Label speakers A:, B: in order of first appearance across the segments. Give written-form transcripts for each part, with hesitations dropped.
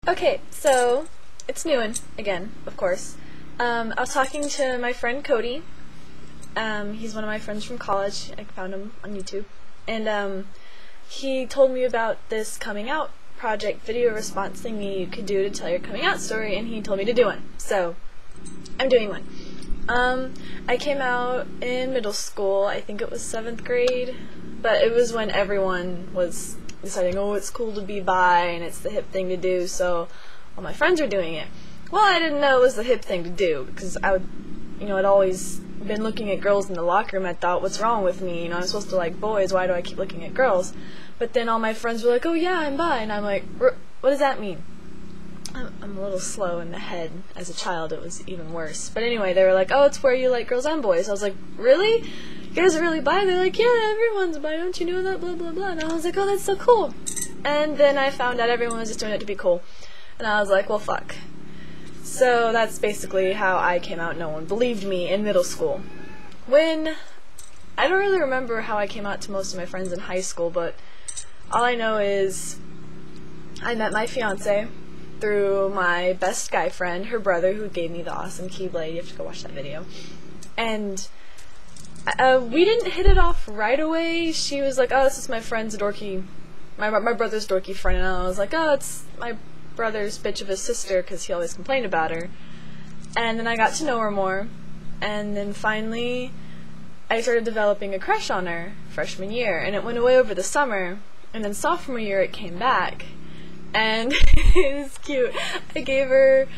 A: Okay, so it's Newen again, of course. I was talking to my friend Koty. He's one of my friends from college. I found him on YouTube, and he told me about this coming out project video response thingy you could do to tell your coming out story, and he told me to do one. So I'm doing one. I came out in middle school. I think it was 7th grade, but it was when everyone was deciding, oh, it's cool to be bi and it's the hip thing to do, so all my friends are doing it. Well, I didn't know it was the hip thing to do, because I'd always been looking at girls in the locker room. I thought, what's wrong with me? I'm supposed to like boys, why do I keep looking at girls? But then all my friends were like, oh yeah, I'm bi, and I'm like, what does that mean? I'm a little slow in the head. As a child, it was even worse. But anyway, they were like, oh, it's where you like girls and boys. I was like, really? You guys are really bi? They're like, yeah, everyone's bi, don't you know that, blah, blah, blah. And I was like, oh, that's so cool. And then I found out everyone was just doing it to be cool. And I was like, well, fuck. So that's basically how I came out. No one believed me in middle school. I don't really remember how I came out to most of my friends in high school, but all I know is I met my fiance through my best guy friend, her brother, who gave me the awesome Keyblade. You have to go watch that video. And we didn't hit it off right away. She was like, oh, this is my friend's dorky, my brother's dorky friend, and I was like, oh, it's my brother's bitch of a sister, because he always complained about her. And then I got to know her more, and then finally I started developing a crush on her freshman year, and it went away over the summer, and then sophomore year it came back, and it was cute. I gave her,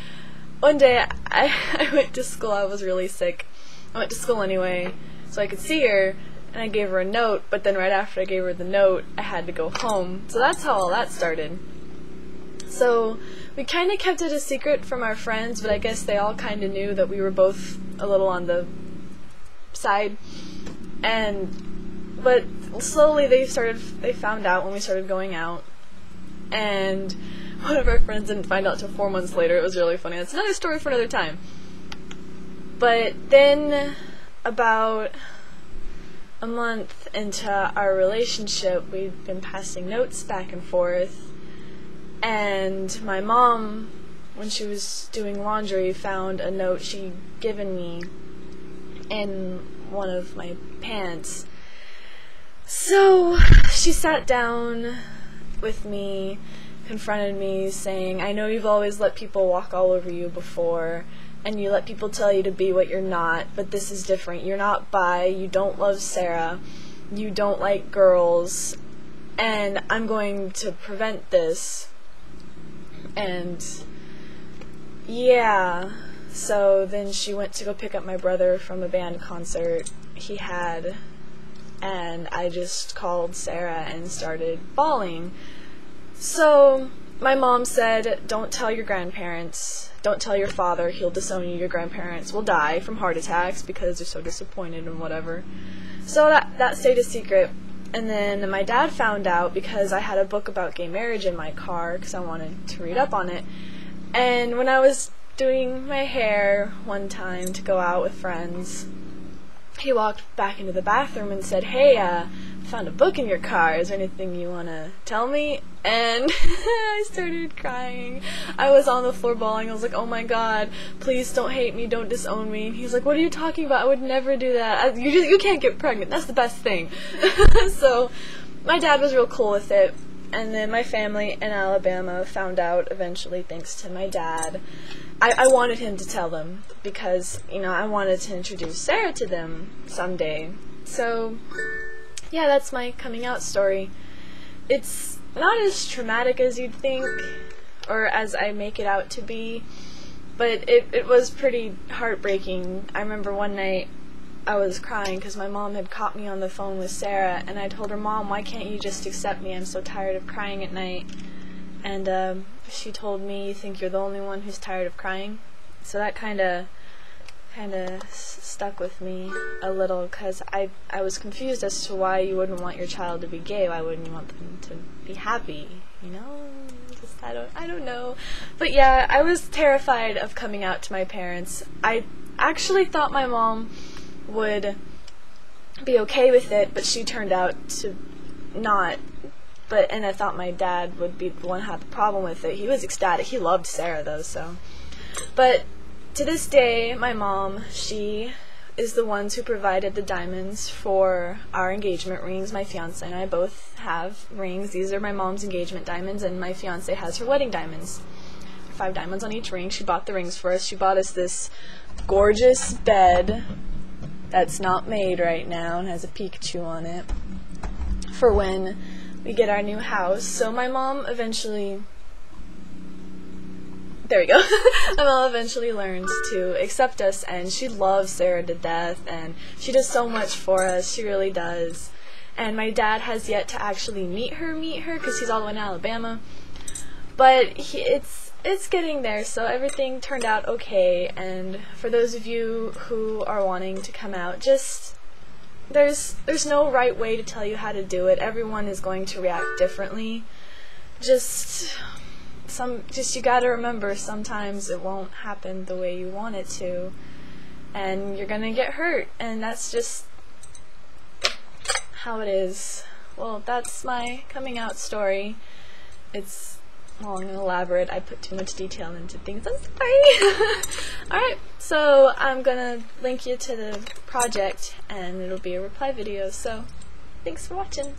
A: one day I went to school. I was really sick. I went to school anyway so I could see her, and I gave her a note, but then right after I gave her the note I had to go home. So that's how all that started. So we kind of kept it a secret from our friends, but I guess they all kind of knew that we were both a little on the side. But slowly they found out when we started going out, and one of our friends didn't find out till 4 months later. It was really funny. That's another story for another time. But then, about a month into our relationship, we'd been passing notes back and forth, and my mom, when she was doing laundry, found a note she'd given me in one of my pants. So she sat down with me, confronted me, saying, I know you've always let people walk all over you before, and you let people tell you to be what you're not, but this is different. You're not bi, you don't love Sarah, you don't like girls, and I'm going to prevent this. And yeah, so then she went to go pick up my brother from a band concert he had, and I just called Sarah and started bawling. So my mom said, don't tell your grandparents, don't tell your father, he'll disown you, your grandparents will die from heart attacks because they're so disappointed and whatever. So that stayed a secret. And then my dad found out because I had a book about gay marriage in my car because I wanted to read up on it. And when I was doing my hair one time to go out with friends, he walked back into the bathroom and said, hey, I found a book in your car. Is there anything you want to tell me? And I started crying. I was on the floor bawling. I was like, oh my god, please don't hate me, don't disown me. And he's like, what are you talking about? I would never do that. You can't get pregnant. That's the best thing. So my dad was real cool with it. And then my family in Alabama found out eventually, thanks to my dad. I wanted him to tell them because, I wanted to introduce Sarah to them someday. So yeah, that's my coming out story. It's not as traumatic as you'd think, or as I make it out to be, but it was pretty heartbreaking. I remember one night I was crying because my mom had caught me on the phone with Sarah, and I told her, Mom, why can't you just accept me? I'm so tired of crying at night. And she told me, you think you're the only one who's tired of crying? So that kind of stuck with me a little, because I was confused as to why you wouldn't want your child to be gay. Why wouldn't you want them to be happy? Just, I don't know. But yeah, I was terrified of coming out to my parents. I actually thought my mom would be okay with it, but she turned out to not and I thought my dad would be the one who had the problem with it. He was ecstatic. He loved Sarah though, so. But to this day, my mom, she is the ones who provided the diamonds for our engagement rings. My fiance and I both have rings. These are my mom's engagement diamonds, and my fiance has her wedding diamonds. 5 diamonds on each ring. She bought the rings for us. She bought us this gorgeous bed that's not made right now and has a Pikachu on it for when we get our new house. So my mom eventually, there we go, my mom eventually learned to accept us, and she loves Sarah to death, and she does so much for us. She really does. And my dad has yet to actually meet her because he's all the way in Alabama, but it's getting there, so everything turned out okay. And for those of you who are wanting to come out, just there's no right way to tell you how to do it. Everyone is going to react differently. Just you gotta remember, sometimes it won't happen the way you want it to, and you're gonna get hurt, and that's just how it is. Well, that's my coming out story. It's long and elaborate. I put too much detail into things. I'm sorry. Alright, so I'm gonna link you to the project, and it'll be a reply video, so thanks for watching.